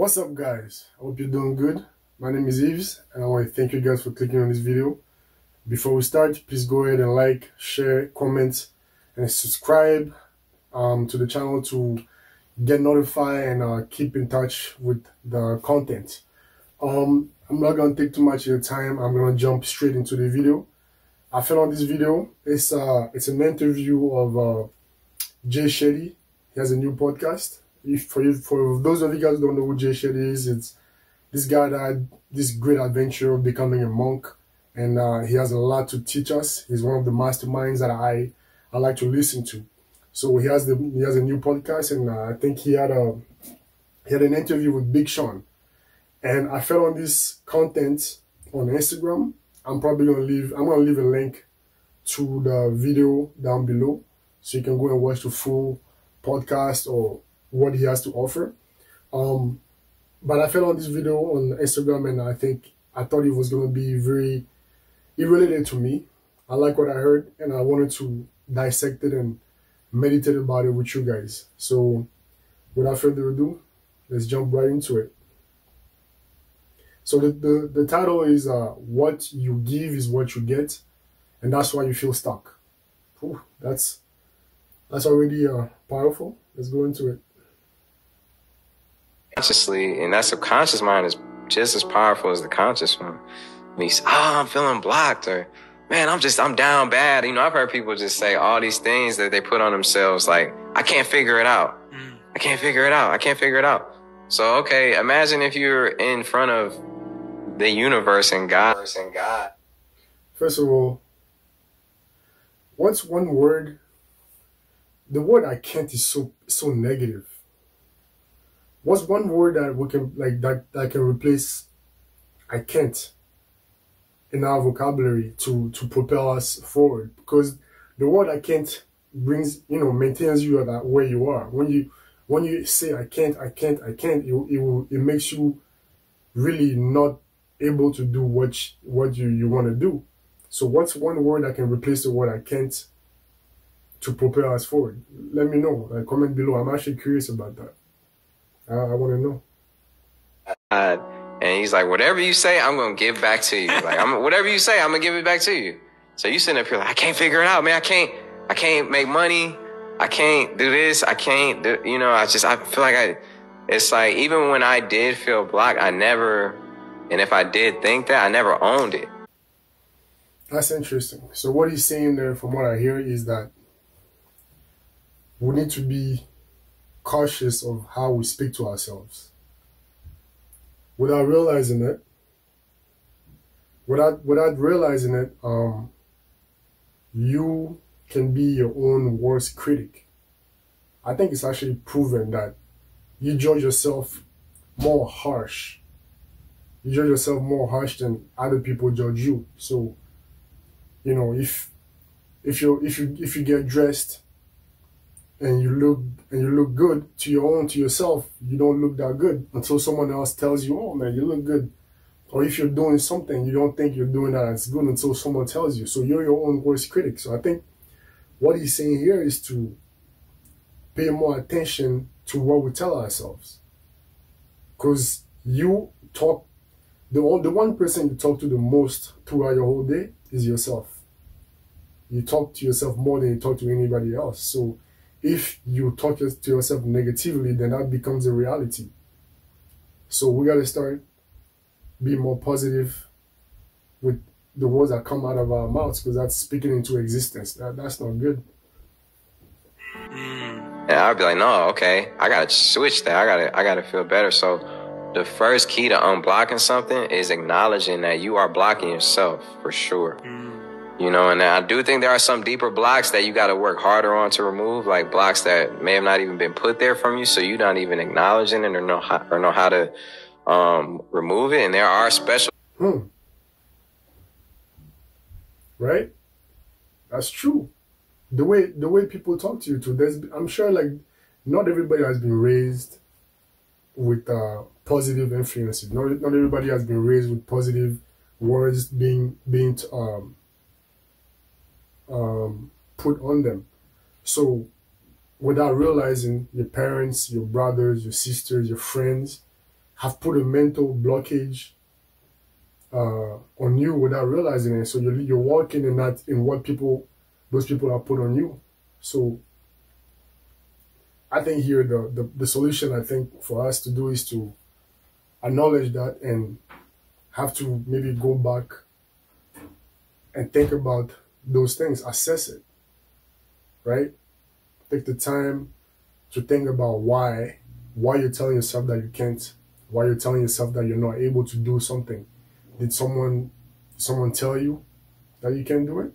What's up, guys? I hope you're doing good. My name is Yves and I want to thank you guys for clicking on this video. Before we start, please go ahead and like, share, comment, and subscribe to the channel to get notified and keep in touch with the content. I'm not going to take too much of your time. I'm going to jump straight into the video. I found on this video, it's an interview of Shetty. He has a new podcast. For those of you guys who don't know who Shetty is, it's this guy that had this great adventure of becoming a monk, and he has a lot to teach us. He's one of the masterminds that I like to listen to. So he has a new podcast, and I think he had an interview with Big Sean, and I fell on this content on Instagram. I'm gonna leave a link to the video down below, so you can go and watch the full podcast or what he has to offer. But I fell on this video on Instagram, and I thought it was gonna be it related to me. I like what I heard, and I wanted to dissect it and meditate about it with you guys. So without further ado, let's jump right into it. So the title is what you give is what you get, and that's why you feel stuck. Whew, that's already powerful. Let's go into it. Consciously, and that subconscious mind is just as powerful as the conscious one. When you say, "Oh, I'm feeling blocked," or "Man, I'm down bad." I've heard people just say all these things that they put on themselves, like, "I can't figure it out. I can't figure it out. I can't figure it out." So, okay, imagine if you're in front of the universe and God. First of all, what's one word? The word "I can't" is so negative. What's one word that we can that can replace "I can't" in our vocabulary to propel us forward? Because the word "I can't" maintains you at where you are. When you say "I can't," it makes you really not able to do what you want to do. So what's one word that can replace the word "I can't" to propel us forward? Let me know. Comment below. I'm actually curious about that. I want to know. And he's like, "Whatever you say, I'm gonna give back to you. Whatever you say, I'm gonna give it back to you." So you sitting up here like, "I can't figure it out, man. I can't make money. I can't do this. I can't do." I feel like it's like, even when I did feel blocked, and if I did think that, I never owned it. That's interesting. So what he's saying there, from what I hear, is that we need to be cautious of how we speak to ourselves without realizing it. Without realizing it, you can be your own worst critic. I think it's actually proven that you judge yourself more harsh. You judge yourself more harsh than other people judge you. So, if you get dressed and you look good to yourself, you don't look that good until someone else tells you, "Oh man, you look good." Or if you're doing something, you don't think you're doing that as good until someone tells you. So you're your own worst critic. So I think what he's saying here is to pay more attention to what we tell ourselves. Because the one person you talk to the most throughout your whole day is yourself. You talk to yourself more than you talk to anybody else. So if you talk to yourself negatively, then that becomes a reality. So we got to start being more positive with the words that come out of our mouths, because that's speaking into existence. That's not good. And I'd be like, "No, okay, I gotta switch that. I gotta feel better." So the first key to unblocking something is acknowledging that you are blocking yourself, for sure. And I do think there are some deeper blocks that you got to work harder on to remove, like blocks that may have not even been put there from you, so you're not even acknowledging it or know how to remove it. And there are special. Right? That's true. The way people talk to you too. I'm sure not everybody has been raised with positive influences. Not everybody has been raised with positive words being put on them. So without realizing, your parents, your brothers, your sisters, your friends have put a mental blockage on you without realizing it. So you're walking in that, in what those people have put on you. So I think here the solution, I think, for us to do is to acknowledge that and have to maybe go back and think about those things, assess it, right? Take the time to think about why you're telling yourself that you can't, why you're telling yourself that you're not able to do something. Did someone tell you that you can't do it?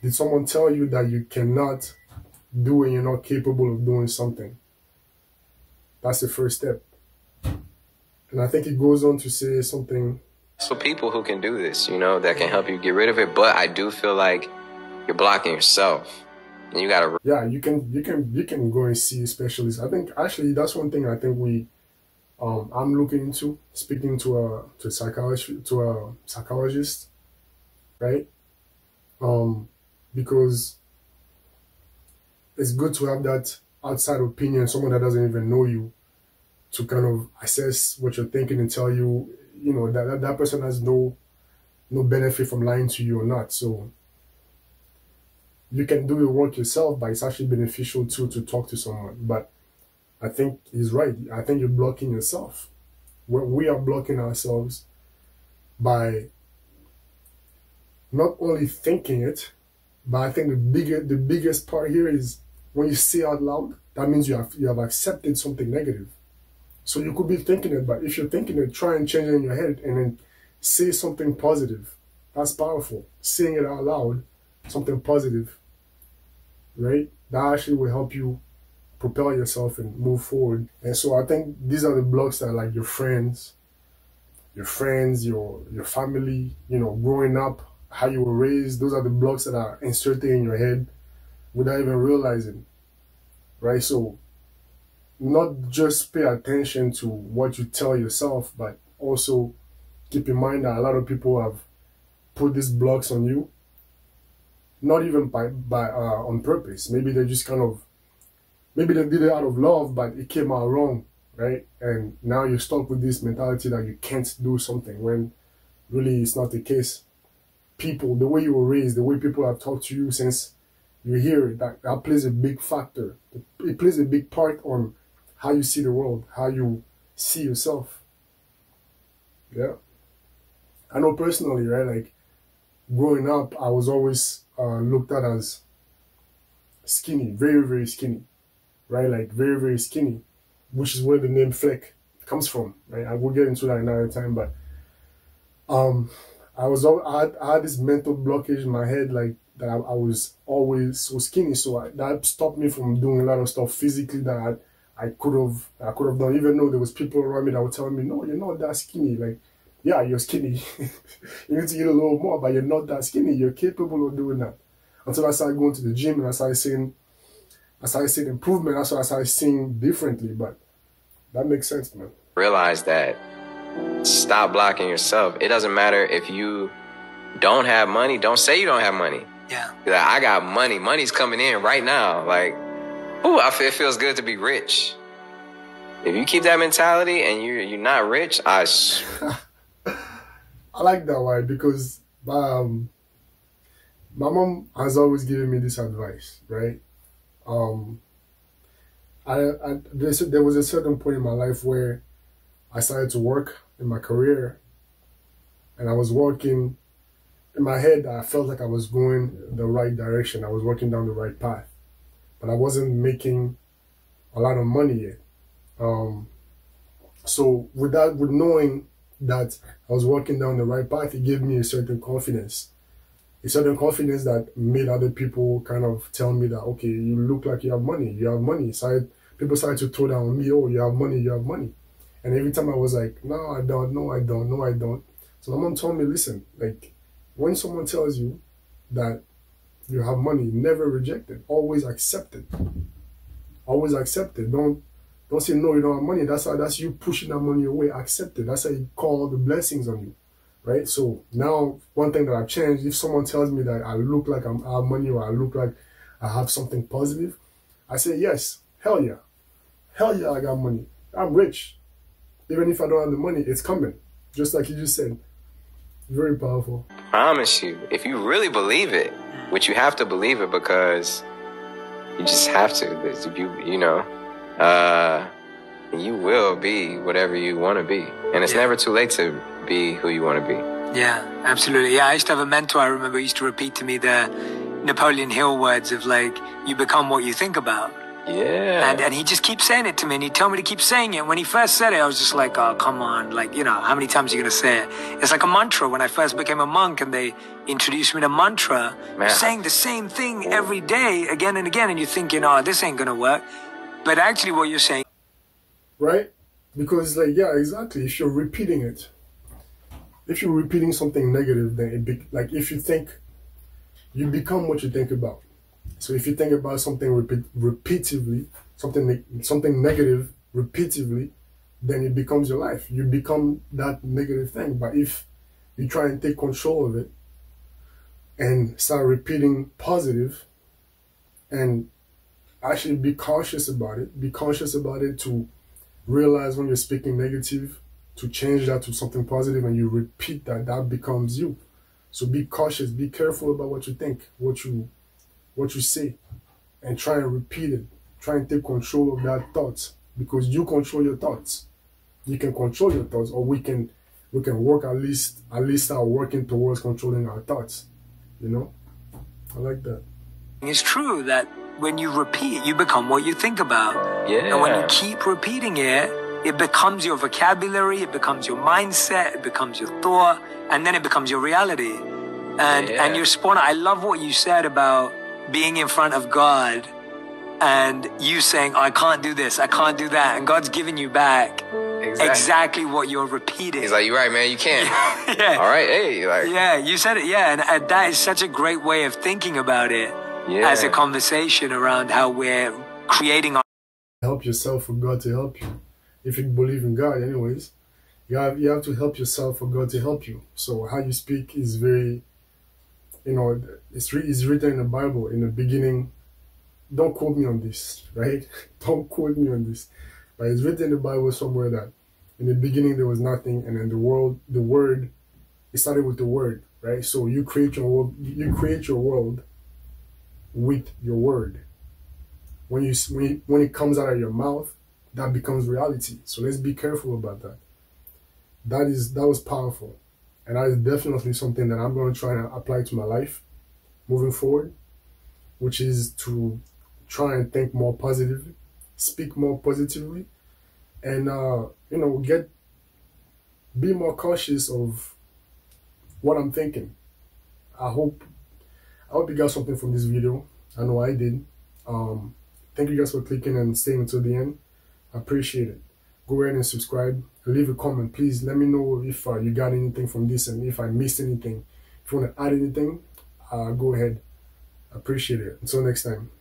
Did someone tell you that you cannot do and you're not capable of doing something? That's the first step. And I think it goes on to say something. So people who can do this, you know, that can help you get rid of it. But I do feel like you're blocking yourself. And you gotta. Yeah, you can go and see a specialist. I think actually that's one thing I think I'm looking into, speaking to a psychologist, right? Because it's good to have that outside opinion, someone that doesn't even know you, to kind of assess what you're thinking and tell you, you know, that person has no benefit from lying to you or not. So you can do your work yourself, but it's actually beneficial too to talk to someone. But I think he's right. I think you're blocking yourself. We are blocking ourselves by not only thinking it, but I think the biggest part here is when you say out loud, that means you have accepted something negative. So you could be thinking it, but if you're thinking it, try and change it in your head and then say something positive. That's powerful. Saying it out loud, something positive, right? That actually will help you propel yourself and move forward. And so I think these are the blocks that, like, your friends, your family, you know, growing up, how you were raised, those are the blocks that are inserted in your head without even realizing, right? So not just pay attention to what you tell yourself, but also keep in mind that a lot of people have put these blocks on you, not even by on purpose. Maybe they just maybe they did it out of love, but it came out wrong, right? And now you're stuck with this mentality that you can't do something when really it's not the case. People, the way you were raised, the way people have talked to you since you're here, that plays a big factor. It plays a big part on how you see the world, how you see yourself. Yeah. I know personally, right? Like, growing up, I was always looked at as skinny, very, very skinny, right? Like, very, very skinny, which is where the name Fleck comes from, right? I will get into that another time, but I had this mental blockage in my head, like, that I was always so skinny. So that stopped me from doing a lot of stuff physically that I could have done, even though there was people around me that were telling me, no, you're not that skinny. Like, yeah, you're skinny. You need to eat a little more, but you're not that skinny. You're capable of doing that. Until I started going to the gym and I started seeing improvement. That's why I started seeing differently. But that makes sense, man. Realize that. Stop blocking yourself. It doesn't matter if you don't have money. Don't say you don't have money. Yeah. Like, I got money. Money's coming in right now. Like, ooh, it feels good to be rich. If you keep that mentality and you're not rich, I like that, why? Because my mom has always given me this advice, right? There was a certain point in my life where I started to work in my career, and I was working. In my head, I felt like I was going the right direction. I was working down the right path, but I wasn't making a lot of money yet. So with knowing that I was walking down the right path, it gave me a certain confidence that made other people kind of tell me that, okay, you look like you have money. People started to throw down on me, oh, you have money. And every time I was like, no, I don't, no, I don't, no, I don't. So my mom told me, listen, like, when someone tells you that you have money, never reject it. Always accept it. Always accept it. Don't say, no, you don't have money. That's you pushing that money away. Accept it. That's how you call the blessings on you, right? So now, one thing that I've changed, if someone tells me that I look like I have money, or I look like I have something positive, I say, yes, hell yeah. Hell yeah, I got money. I'm rich. Even if I don't have the money, it's coming. Just like you just said. Very powerful. Promise you, if you really believe it, which you have to believe it because you just have to. If you know, you will be whatever you want to be, and it's never too late to be who you want to be. Yeah, absolutely. Yeah, I used to have a mentor. I remember used to repeat to me the Napoleon Hill words of like, "You become what you think about." Yeah. And he just keeps saying it to me, and he told me to keep saying it. When he first said it, I was just like, oh, come on. Like, you know, how many times are you going to say it? It's like a mantra. When I first became a monk and they introduced me to mantra, you're saying the same thing every day, again and again, and you're thinking, oh, this ain't going to work. But actually what you're saying... Right? Because, like, yeah, exactly. If you're repeating it, if you're repeating something negative, then like, if you think, you become what you think about. So if you think about something repeatedly, something negative repeatedly, then it becomes your life. You become that negative thing. But if you try and take control of it and start repeating positive and actually be cautious about it to realize when you're speaking negative, to change that to something positive, and you repeat that, that becomes you. So be cautious, be careful about what you think, what you say, and try and repeat it. Try and take control of that thought, because you control your thoughts. You can control your thoughts, or we can work at least start working towards controlling our thoughts. You know, I like that. It's true that when you repeat, you become what you think about. Yeah. And when you keep repeating it, it becomes your vocabulary, it becomes your mindset, it becomes your thought, and then it becomes your reality. And you're spot on. I love what you said about being in front of God and you saying, oh, I can't do this, I can't do that. And God's giving you back exactly what you're repeating. He's like, you're right, man, you can't. Yeah. All right, hey. Like. Yeah, you said it, yeah. And that is such a great way of thinking about it as a conversation around how we're creating our... Help yourself for God to help you. If you believe in God, anyways, you have to help yourself for God to help you. So how you speak is very... You know, it's written in the Bible, in the beginning. Don't quote me on this, right? Don't quote me on this. But it's written in the Bible somewhere that in the beginning there was nothing, and then the word, it started with the word, right? So you create your world with your word. When it comes out of your mouth, that becomes reality. So let's be careful about that. That was powerful. And that is definitely something that I'm going to try and apply to my life moving forward, which is to try and think more positively, speak more positively, and, you know, be more cautious of what I'm thinking. I hope you got something from this video. I know I did. Thank you guys for clicking and staying until the end. I appreciate it. Go ahead and subscribe. Leave a comment. Please let me know if you got anything from this and if I missed anything. If you want to add anything, go ahead. I appreciate it. Until next time.